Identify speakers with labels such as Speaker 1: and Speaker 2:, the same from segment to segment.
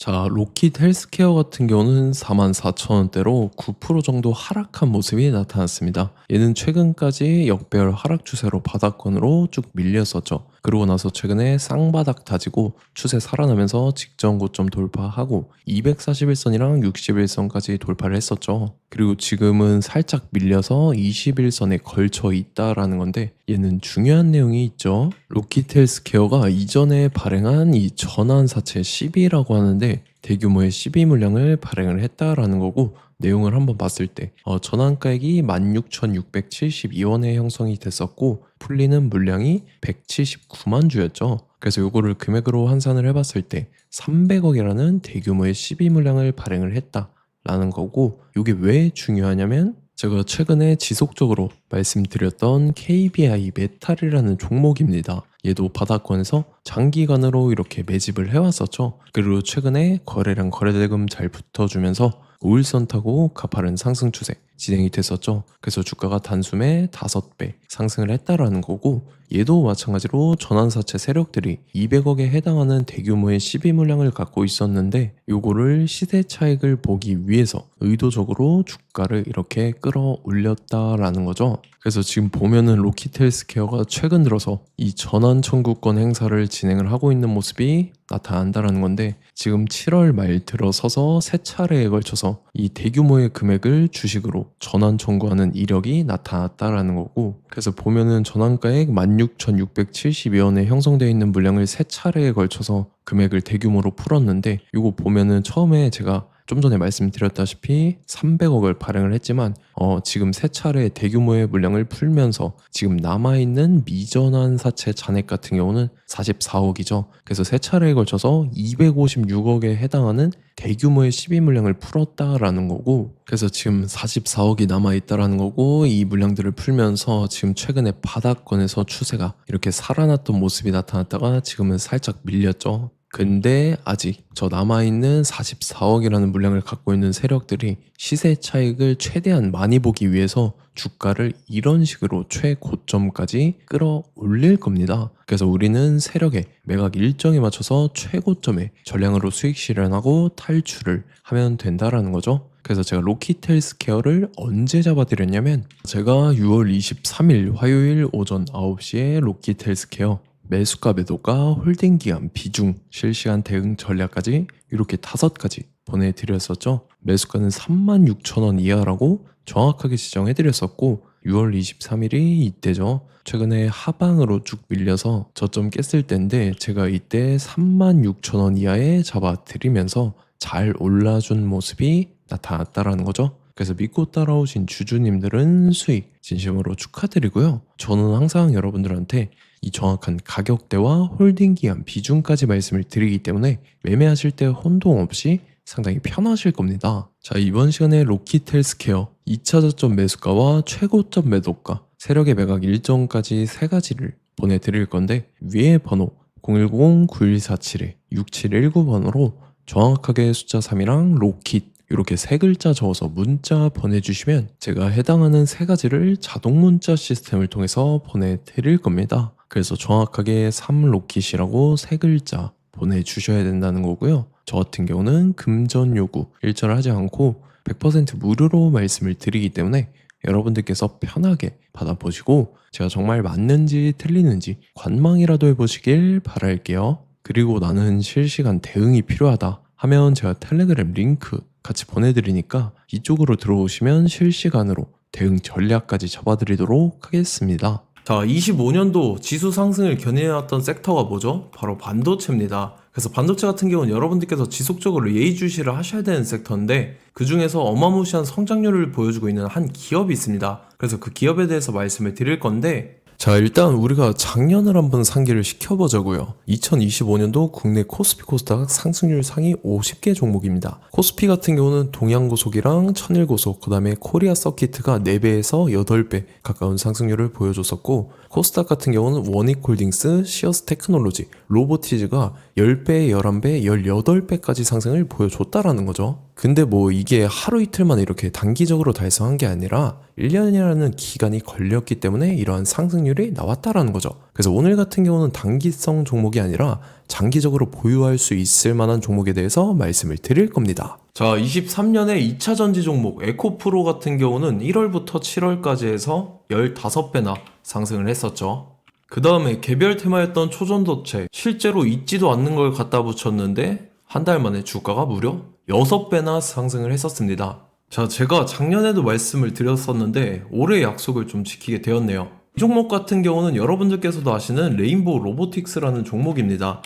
Speaker 1: 자, 로킷 헬스케어 같은 경우는 44,000원대로 9% 정도 하락한 모습이 나타났습니다. 얘는 최근까지 역배열 하락 추세로 바닥권으로 쭉 밀렸었죠. 그러고 나서 최근에 쌍바닥 다지고 추세 살아나면서 직전 고점 돌파하고 241선이랑 61선까지 돌파를 했었죠. 그리고 지금은 살짝 밀려서 21선에 걸쳐 있다라는 건데 얘는 중요한 내용이 있죠. 로킷 헬스케어가 이전에 발행한 이 전환사채 10이라고 하는데 대규모의 12 물량을 발행을 했다라는 거고, 내용을 한번 봤을 때 전환가액이 16,672원에 형성이 됐었고 풀리는 물량이 179만 주였죠. 그래서 요거를 금액으로 환산을 해봤을 때 300억이라는 대규모의 12 물량을 발행을 했다라는 거고, 이게 왜 중요하냐면 제가 최근에 지속적으로 말씀드렸던 KBI 메탈이라는 종목입니다. 얘도 바닥권에서 장기간으로 이렇게 매집을 해왔었죠. 그리고 최근에 거래량 거래대금 잘 붙어주면서 5일선 타고 가파른 상승 추세 진행이 됐었죠. 그래서 주가가 단숨에 5배 상승을 했다라는 거고, 얘도 마찬가지로 전환사채 세력들이 200억에 해당하는 대규모의 12 물량을 갖고 있었는데 요거를 시세 차익을 보기 위해서 의도적으로 주가를 이렇게 끌어올렸다라는 거죠. 그래서 지금 보면은 로킷 헬스케어가 최근 들어서 이 전환 청구권 행사를 진행을 하고 있는 모습이 나타난다라는 건데, 지금 7월 말 들어서서 세 차례에 걸쳐서 이 대규모의 금액을 주식으로 전환 청구하는 이력이 나타났다라는 거고, 그래서 보면은 전환가액 16,672원에 형성되어 있는 물량을 세 차례에 걸쳐서 금액을 대규모로 풀었는데, 이거 보면은 처음에 제가 좀 전에 말씀드렸다시피 300억을 발행을 했지만 지금 세 차례 대규모의 물량을 풀면서 지금 남아있는 미전환 사채 잔액 같은 경우는 44억이죠. 그래서 세 차례에 걸쳐서 256억에 해당하는 대규모의 12 물량을 풀었다라는 거고, 그래서 지금 44억이 남아있다라는 거고, 이 물량들을 풀면서 지금 최근에 바닥권에서 추세가 이렇게 살아났던 모습이 나타났다가 지금은 살짝 밀렸죠. 근데 아직 저 남아있는 44억이라는 물량을 갖고 있는 세력들이 시세 차익을 최대한 많이 보기 위해서 주가를 이런 식으로 최고점까지 끌어올릴 겁니다. 그래서 우리는 세력의 매각 일정에 맞춰서 최고점에 전량으로 수익 실현하고 탈출을 하면 된다라는 거죠. 그래서 제가 로킷 헬스케어를 언제 잡아드렸냐면, 제가 6월 23일 화요일 오전 9시에 로킷 헬스케어 매수가 매도가 홀딩기간 비중 실시간 대응 전략까지 이렇게 5가지 보내드렸었죠. 매수가는 36,000원 이하라고 정확하게 지정해드렸었고, 6월 23일이 이때죠. 최근에 하방으로 쭉 밀려서 저점 깼을 때인데 제가 이때 36,000원 이하에 잡아드리면서 잘 올라준 모습이 나타났다라는 거죠. 그래서 믿고 따라오신 주주님들은 수익 진심으로 축하드리고요. 저는 항상 여러분들한테 이 정확한 가격대와 홀딩 기간 비중까지 말씀을 드리기 때문에 매매하실 때 혼동 없이 상당히 편하실 겁니다. 자, 이번 시간에 로킷 헬스케어 2차 저점 매수가와 최고점 매도가, 세력의 매각 일정까지 3가지를 보내드릴 건데, 위에 번호 010-9147-6719번호로 정확하게 숫자 3이랑 로킷 이렇게 3글자 적어서 문자 보내주시면 제가 해당하는 3가지를 자동 문자 시스템을 통해서 보내드릴 겁니다. 그래서 정확하게 3로킷이라고 3글자 보내주셔야 된다는 거고요. 저 같은 경우는 금전 요구 일절을 하지 않고 100% 무료로 말씀을 드리기 때문에 여러분들께서 편하게 받아보시고 제가 정말 맞는지 틀리는지 관망이라도 해보시길 바랄게요. 그리고 나는 실시간 대응이 필요하다 하면 제가 텔레그램 링크 같이 보내드리니까 이쪽으로 들어오시면 실시간으로 대응 전략까지 잡아드리도록 하겠습니다. 자, 25년도 지수 상승을 견인해왔던 섹터가 뭐죠? 바로 반도체입니다. 그래서 반도체 같은 경우는 여러분들께서 지속적으로 예의주시를 하셔야 되는 섹터인데, 그 중에서 어마무시한 성장률을 보여주고 있는 한 기업이 있습니다. 그래서 그 기업에 대해서 말씀을 드릴 건데, 자, 일단 우리가 작년을 한번 상기를 시켜보자고요. 2025년도 국내 코스피 코스닥 상승률 상위 50개 종목입니다. 코스피 같은 경우는 동양고속이랑 천일고속, 그 다음에 코리아 서키트가 4배에서 8배 가까운 상승률을 보여줬었고, 코스닥 같은 경우는 원익홀딩스, 시어스 테크놀로지, 로보티즈가 10배, 11배, 18배까지 상승을 보여줬다라는 거죠. 근데 뭐 이게 하루 이틀 만에 이렇게 단기적으로 달성한 게 아니라 1년이라는 기간이 걸렸기 때문에 이러한 상승률이 나왔다라는 거죠. 그래서 오늘 같은 경우는 단기성 종목이 아니라 장기적으로 보유할 수 있을 만한 종목에 대해서 말씀을 드릴 겁니다. 자, 23년에 2차 전지 종목 에코프로 같은 경우는 1월부터 7월까지 해서 15배나 상승을 했었죠. 그 다음에 개별 테마였던 초전도체, 실제로 있지도 않는 걸 갖다 붙였는데 한 달 만에 주가가 무려 6배나 상승을 했었습니다. 자, 제가 작년에도 말씀을 드렸었는데 올해 약속을 좀 지키게 되었네요. 이 종목 같은 경우는 여러분들께서도 아시는 레인보우 로보틱스라는 종목입니다.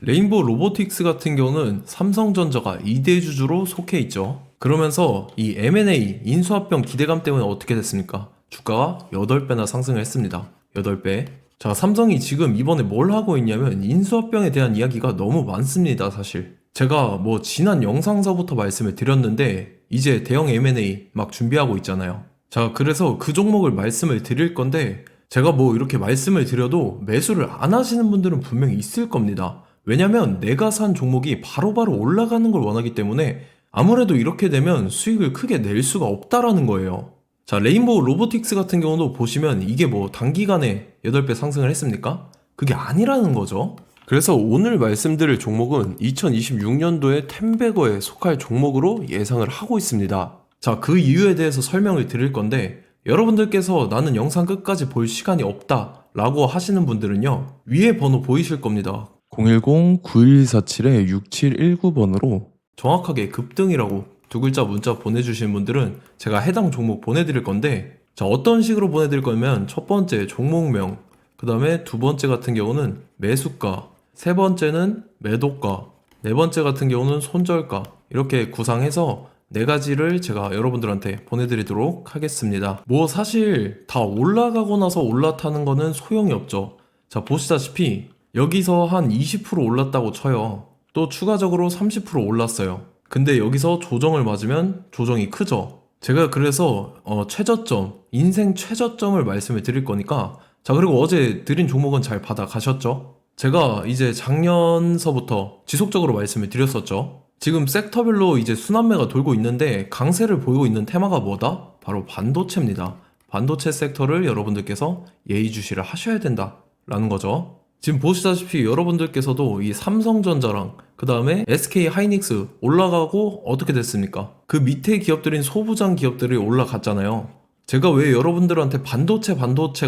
Speaker 1: 레인보우 로보틱스 같은 경우는 삼성전자가 2대 주주로 속해 있죠. 그러면서 이 M&A 인수합병 기대감 때문에 어떻게 됐습니까? 주가가 8배나 상승을 했습니다. 8배. 자, 삼성이 지금 이번에 뭘 하고 있냐면 인수합병에 대한 이야기가 너무 많습니다, 사실. 제가 뭐 지난 영상서부터 말씀을 드렸는데 이제 대형 M&A 막 준비하고 있잖아요. 자, 그래서 그 종목을 말씀을 드릴 건데 제가 뭐 이렇게 말씀을 드려도 매수를 안 하시는 분들은 분명히 있을 겁니다. 왜냐면 내가 산 종목이 바로바로 올라가는 걸 원하기 때문에 아무래도 이렇게 되면 수익을 크게 낼 수가 없다라는 거예요. 자, 레인보우 로보틱스 같은 경우도 보시면 이게 뭐 단기간에 8배 상승을 했습니까? 그게 아니라는 거죠. 그래서 오늘 말씀드릴 종목은 2026년도에 템베거에 속할 종목으로 예상을 하고 있습니다. 자, 그 이유에 대해서 설명을 드릴 건데 여러분들께서 나는 영상 끝까지 볼 시간이 없다 라고 하시는 분들은요, 위에 번호 보이실 겁니다. 010-9147-6719번으로 정확하게 급등이라고 두 글자 문자 보내주신 분들은 제가 해당 종목 보내드릴 건데, 자, 어떤 식으로 보내드릴 거냐면 첫 번째 종목명, 그 다음에 두 번째 같은 경우는 매수가, 세 번째는 매도가, 네 번째 같은 경우는 손절가, 이렇게 구상해서 네 가지를 제가 여러분들한테 보내드리도록 하겠습니다. 뭐 사실 다 올라가고 나서 올라타는 거는 소용이 없죠. 자, 보시다시피 여기서 한 20% 올랐다고 쳐요. 또 추가적으로 30% 올랐어요. 근데 여기서 조정을 맞으면 조정이 크죠. 제가 그래서 최저점, 인생 최저점을 말씀을 드릴 거니까, 자, 그리고 어제 드린 종목은 잘 받아가셨죠? 제가 이제 작년서부터 지속적으로 말씀을 드렸었죠. 지금 섹터별로 이제 순환매가 돌고 있는데 강세를 보이고 있는 테마가 뭐다? 바로 반도체입니다. 반도체 섹터를 여러분들께서 예의주시를 하셔야 된다라는 거죠. 지금 보시다시피 여러분들께서도 이 삼성전자랑 그 다음에 SK 하이닉스 올라가고 어떻게 됐습니까? 그 밑에 기업들인 소부장 기업들이 올라갔잖아요. 제가 왜 여러분들한테 반도체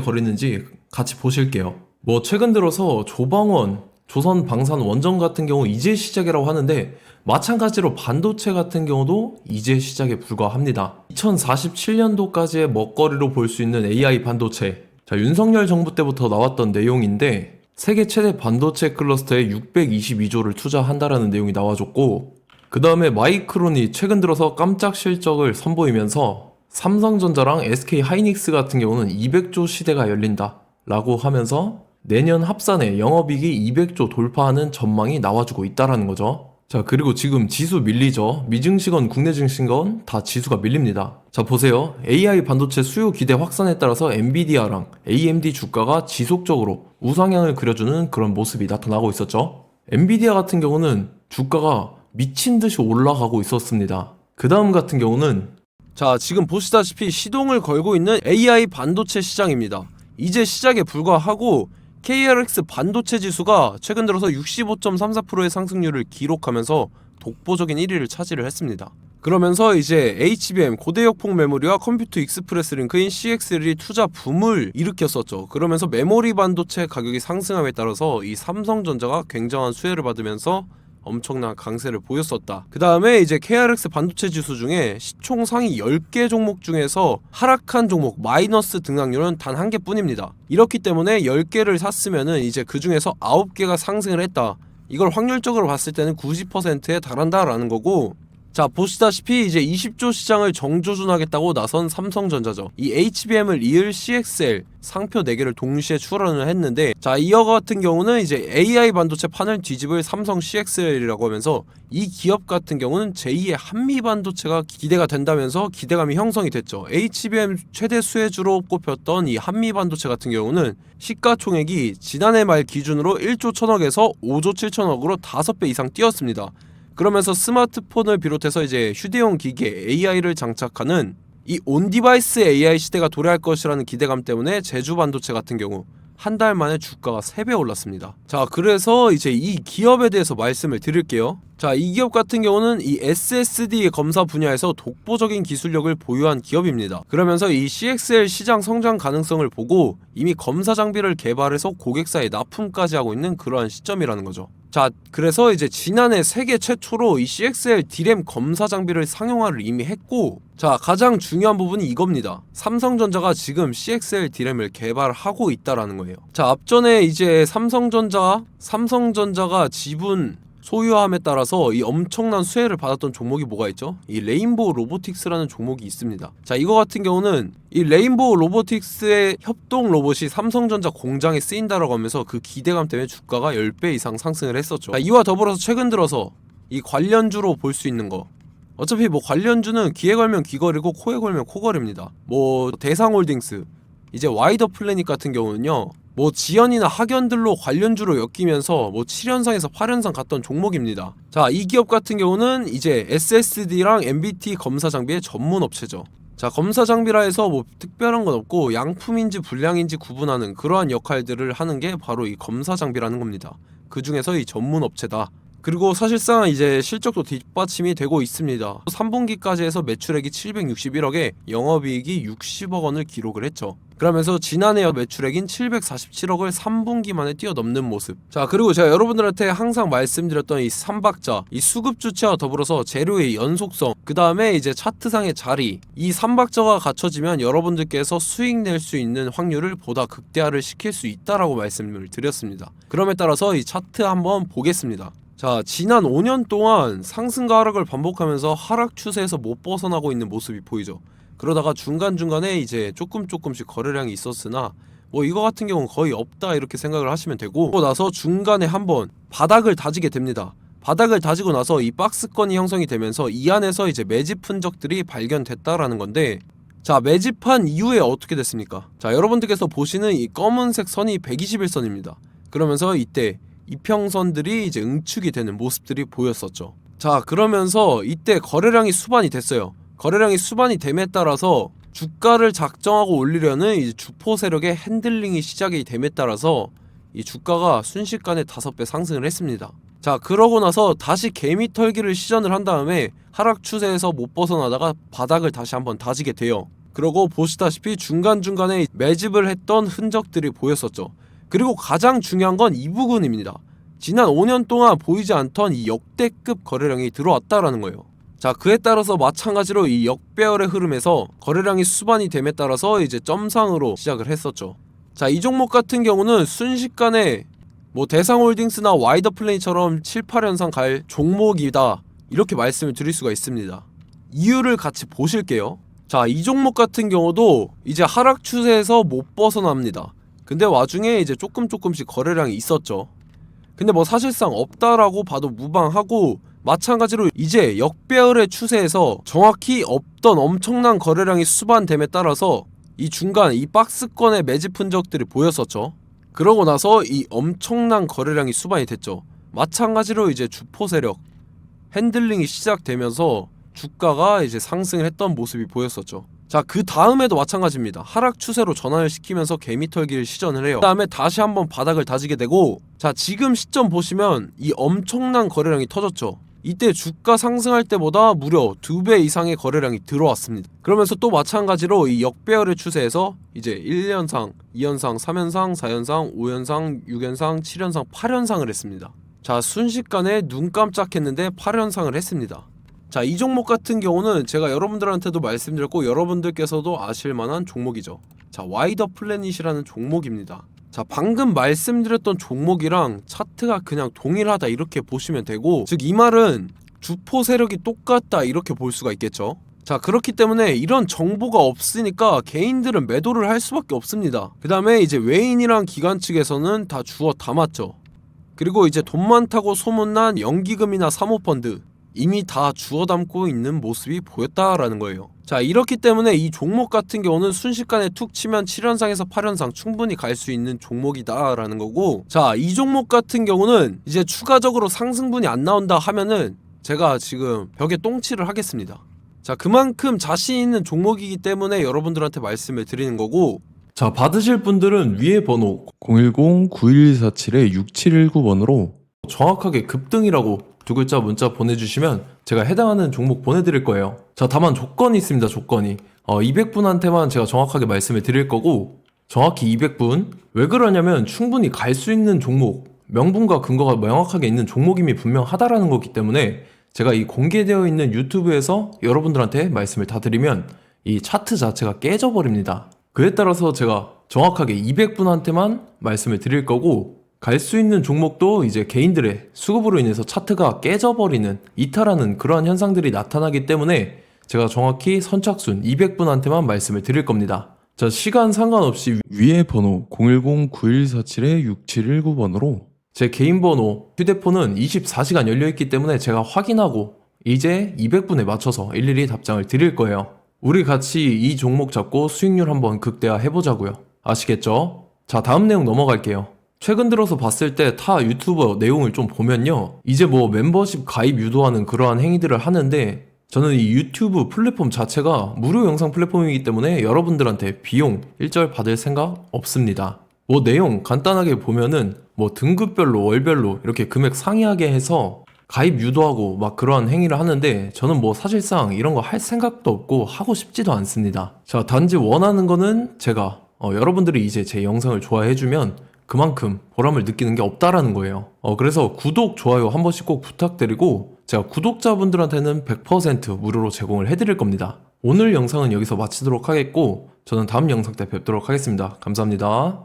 Speaker 1: 거리는지 같이 보실게요. 뭐 최근 들어서 조방원, 조선방산원전 같은 경우 이제 시작이라고 하는데 마찬가지로 반도체 같은 경우도 이제 시작에 불과합니다. 2047년도까지의 먹거리로 볼 수 있는 AI 반도체. 자, 윤석열 정부 때부터 나왔던 내용인데 세계 최대 반도체 클러스터에 622조를 투자한다라는 내용이 나와줬고, 그 다음에 마이크론이 최근 들어서 깜짝 실적을 선보이면서 삼성전자랑 SK 하이닉스 같은 경우는 200조 시대가 열린다 라고 하면서 내년 합산에 영업이익이 200조 돌파하는 전망이 나와주고 있다라는 거죠. 자, 그리고 지금 지수 밀리죠. 미증시건 국내 증시건 다 지수가 밀립니다. 자, 보세요. AI 반도체 수요 기대 확산에 따라서 엔비디아랑 AMD 주가가 지속적으로 우상향을 그려주는 그런 모습이 나타나고 있었죠. 엔비디아 같은 경우는 주가가 미친 듯이 올라가고 있었습니다. 그 다음 같은 경우는, 자, 지금 보시다시피 시동을 걸고 있는 AI 반도체 시장입니다. 이제 시작에 불과하고 KRX 반도체 지수가 최근 들어서 65.34%의 상승률을 기록하면서 독보적인 1위를 차지를 했습니다. 그러면서 이제 HBM 고대역폭 메모리와 컴퓨터 익스프레스 링크인 CXL이 투자 붐을 일으켰었죠. 그러면서 메모리 반도체 가격이 상승함에 따라서 이 삼성전자가 굉장한 수혜를 받으면서 엄청난 강세를 보였었다. 그 다음에 이제 KRX 반도체 지수 중에 시총 상위 10개 종목 중에서 하락한 종목 마이너스 등락률은 단 1개 뿐입니다. 이렇기 때문에 10개를 샀으면은 이제 그 중에서 9개가 상승을 했다. 이걸 확률적으로 봤을 때는 90%에 달한다라는 거고, 자, 보시다시피 이제 20조 시장을 정조준하겠다고 나선 삼성전자죠. 이 HBM을 이을 CXL 상표 4개를 동시에 출원을 했는데, 자, 이어 같은 경우는 이제 AI 반도체 판을 뒤집을 삼성 CXL이라고 하면서 이 기업 같은 경우는 제2의 한미 반도체가 기대가 된다면서 기대감이 형성이 됐죠. HBM 최대 수혜주로 꼽혔던 이 한미 반도체 같은 경우는 시가총액이 지난해 말 기준으로 1조 1000억에서 5조 7천억으로 5배 이상 뛰었습니다.
Speaker 2: 그러면서 스마트폰을 비롯해서 이제 휴대용 기기에 AI를 장착하는 이 온디바이스 AI 시대가 도래할 것이라는 기대감 때문에 제주 반도체 같은 경우 한 달 만에 주가가 3배 올랐습니다. 자, 그래서 이제 이 기업에 대해서 말씀을 드릴게요. 자, 이 기업 같은 경우는 이 SSD 검사 분야에서 독보적인 기술력을 보유한 기업입니다. 그러면서 이 CXL 시장 성장 가능성을 보고 이미 검사 장비를 개발해서 고객사에 납품까지 하고 있는 그러한 시점이라는 거죠. 자, 그래서 이제 지난해 세계 최초로 이 CXL D램 검사 장비를 상용화를 이미 했고, 자, 가장 중요한 부분이 이겁니다. 삼성전자가 지금 CXL D램을 개발하고 있다라는 거예요. 자, 앞전에 이제 삼성전자가 지분 소유함에 따라서 이 엄청난 수혜를 받았던 종목이 뭐가 있죠? 이 레인보우 로보틱스라는 종목이 있습니다. 자, 이거 같은 경우는 이 레인보우 로보틱스의 협동 로봇이 삼성전자 공장에 쓰인다라고 하면서 그 기대감 때문에 주가가 10배 이상 상승을 했었죠. 자, 이와 더불어서 최근 들어서 이 관련주로 볼 수 있는 거, 어차피 뭐 관련주는 귀에 걸면 귀걸이고 코에 걸면 코걸입니다. 뭐 대상홀딩스, 이제 와이더 플래닛 같은 경우는요, 뭐 지연이나 학연들로 관련주로 엮이면서 뭐 7연상에서 8연상 갔던 종목입니다. 자, 이 기업 같은 경우는 이제 SSD랑 MBT 검사 장비의 전문 업체죠. 자, 검사 장비라 해서 뭐 특별한 건 없고 양품인지 불량인지 구분하는 그러한 역할들을 하는 게 바로 이 검사 장비라는 겁니다. 그 중에서 이 전문 업체다. 그리고 사실상 이제 실적도 뒷받침이 되고 있습니다. 3분기까지 해서 매출액이 761억에 영업이익이 60억 원을 기록을 했죠. 그러면서 지난해 매출액인 747억을 3분기 만에 뛰어넘는 모습. 자, 그리고 제가 여러분들한테 항상 말씀드렸던 이 3박자, 이 수급 주체와 더불어서 재료의 연속성, 그 다음에 이제 차트상의 자리, 이 3박자가 갖춰지면 여러분들께서 수익 낼 수 있는 확률을 보다 극대화를 시킬 수 있다라고 말씀을 드렸습니다. 그럼에 따라서 이 차트 한번 보겠습니다. 자, 지난 5년 동안 상승과 하락을 반복하면서 하락 추세에서 못 벗어나고 있는 모습이 보이죠. 그러다가 중간중간에 이제 조금씩 거래량이 있었으나 뭐 이거 같은 경우는 거의 없다 이렇게 생각을 하시면 되고, 그러고 나서 중간에 한번 바닥을 다지게 됩니다. 바닥을 다지고 나서 이 박스권이 형성이 되면서 이 안에서 이제 매집 흔적들이 발견됐다라는 건데, 자, 매집한 이후에 어떻게 됐습니까? 자, 여러분들께서 보시는 이 검은색 선이 121선입니다. 그러면서 이때 이평선들이 이제 응축이 되는 모습들이 보였었죠. 자, 그러면서 이때 거래량이 수반이 됐어요. 거래량이 수반이 됨에 따라서 주가를 작정하고 올리려는 이제 주포 세력의 핸들링이 시작이 됨에 따라서 이 주가가 순식간에 5배 상승을 했습니다. 자, 그러고 나서 다시 개미 털기를 시전을 한 다음에 하락 추세에서 못 벗어나다가 바닥을 다시 한번 다지게 돼요. 그러고 보시다시피 중간중간에 매집을 했던 흔적들이 보였었죠. 그리고 가장 중요한 건 이 부분입니다. 지난 5년 동안 보이지 않던 이 역대급 거래량이 들어왔다라는 거예요. 자, 그에 따라서 마찬가지로 이 역배열의 흐름에서 거래량이 수반이 됨에 따라서 이제 점상으로 시작을 했었죠. 자, 이 종목 같은 경우는 순식간에 뭐 대상홀딩스나 와이더 플레이처럼 7, 8연상 갈 종목이다 이렇게 말씀을 드릴 수가 있습니다. 이유를 같이 보실게요. 자, 이 종목 같은 경우도 이제 하락 추세에서 못 벗어납니다. 근데 와중에 이제 조금씩 거래량이 있었죠. 근데 뭐 사실상 없다라고 봐도 무방하고, 마찬가지로 이제 역배열의 추세에서 정확히 없던 엄청난 거래량이 수반됨에 따라서 이 중간 이 박스권의 매집 흔적들이 보였었죠. 그러고 나서 이 엄청난 거래량이 수반이 됐죠. 마찬가지로 이제 주포 세력 핸들링이 시작되면서 주가가 이제 상승을 했던 모습이 보였었죠. 자, 그 다음에도 마찬가지입니다. 하락 추세로 전환을 시키면서 개미털기를 시전을 해요. 그 다음에 다시 한번 바닥을 다지게 되고, 자, 지금 시점 보시면 이 엄청난 거래량이 터졌죠. 이때 주가 상승할 때보다 무려 2배 이상의 거래량이 들어왔습니다. 그러면서 또 마찬가지로 이 역배열의 추세에서 이제 1연상, 2연상, 3연상, 4연상, 5연상, 6연상, 7연상, 8연상을 했습니다. 자, 순식간에 눈 깜짝했는데 8연상을 했습니다. 자, 이 종목 같은 경우는 제가 여러분들한테도 말씀드렸고 여러분들께서도 아실만한 종목이죠. 자, 와이더 플래닛이라는 종목입니다. 자, 방금 말씀드렸던 종목이랑 차트가 그냥 동일하다 이렇게 보시면 되고, 즉 이 말은 주포 세력이 똑같다 이렇게 볼 수가 있겠죠. 자, 그렇기 때문에 이런 정보가 없으니까 개인들은 매도를 할 수밖에 없습니다. 그 다음에 이제 외인이랑 기관 측에서는 다 주워 담았죠. 그리고 이제 돈 많다고 소문난 연기금이나 사모펀드 이미 다 주워 담고 있는 모습이 보였다라는 거예요. 자, 이렇기 때문에 이 종목 같은 경우는 순식간에 툭 치면 7연상에서 8연상 충분히 갈 수 있는 종목이다 라는 거고, 자, 이 종목 같은 경우는 이제 추가적으로 상승분이 안 나온다 하면은 제가 지금 벽에 똥칠을 하겠습니다. 자, 그만큼 자신 있는 종목이기 때문에 여러분들한테 말씀을 드리는 거고,
Speaker 1: 자, 받으실 분들은 위에 번호 010-9147-6719번으로 정확하게 급등이라고 두 글자 문자 보내주시면 제가 해당하는 종목 보내드릴 거예요. 자, 다만 조건이 있습니다. 조건이 200분한테만 제가 정확하게 말씀을 드릴 거고, 정확히 200분. 왜 그러냐면 충분히 갈 수 있는 종목, 명분과 근거가 명확하게 있는 종목임이 분명하다라는 거기 때문에 제가 이 공개되어 있는 유튜브에서 여러분들한테 말씀을 다 드리면 이 차트 자체가 깨져버립니다. 그에 따라서 제가 정확하게 200분한테만 말씀을 드릴 거고, 갈 수 있는 종목도 이제 개인들의 수급으로 인해서 차트가 깨져버리는, 이탈하는 그러한 현상들이 나타나기 때문에 제가 정확히 선착순 200분한테만 말씀을 드릴 겁니다. 자, 시간 상관없이 위에 번호 010-9147-6719번으로 제 개인 번호, 휴대폰은 24시간 열려있기 때문에 제가 확인하고 이제 200분에 맞춰서 일일이 답장을 드릴 거예요. 우리 같이 이 종목 잡고 수익률 한번 극대화 해보자고요. 아시겠죠? 자, 다음 내용 넘어갈게요. 최근 들어서 봤을 때 타 유튜버 내용을 좀 보면요, 이제 뭐 멤버십 가입 유도하는 그러한 행위들을 하는데, 저는 이 유튜브 플랫폼 자체가 무료 영상 플랫폼이기 때문에 여러분들한테 비용 일절 받을 생각 없습니다. 뭐 내용 간단하게 보면은 뭐 등급별로 월별로 이렇게 금액 상이하게 해서 가입 유도하고 막 그러한 행위를 하는데, 저는 뭐 사실상 이런 거 할 생각도 없고 하고 싶지도 않습니다. 자, 단지 원하는 거는 제가 여러분들이 이제 제 영상을 좋아해주면 그만큼 보람을 느끼는 게 없다라는 거예요. 그래서 구독, 좋아요 한 번씩 꼭 부탁드리고, 제가 구독자분들한테는 100% 무료로 제공을 해드릴 겁니다. 오늘 영상은 여기서 마치도록 하겠고, 저는 다음 영상 때 뵙도록 하겠습니다. 감사합니다.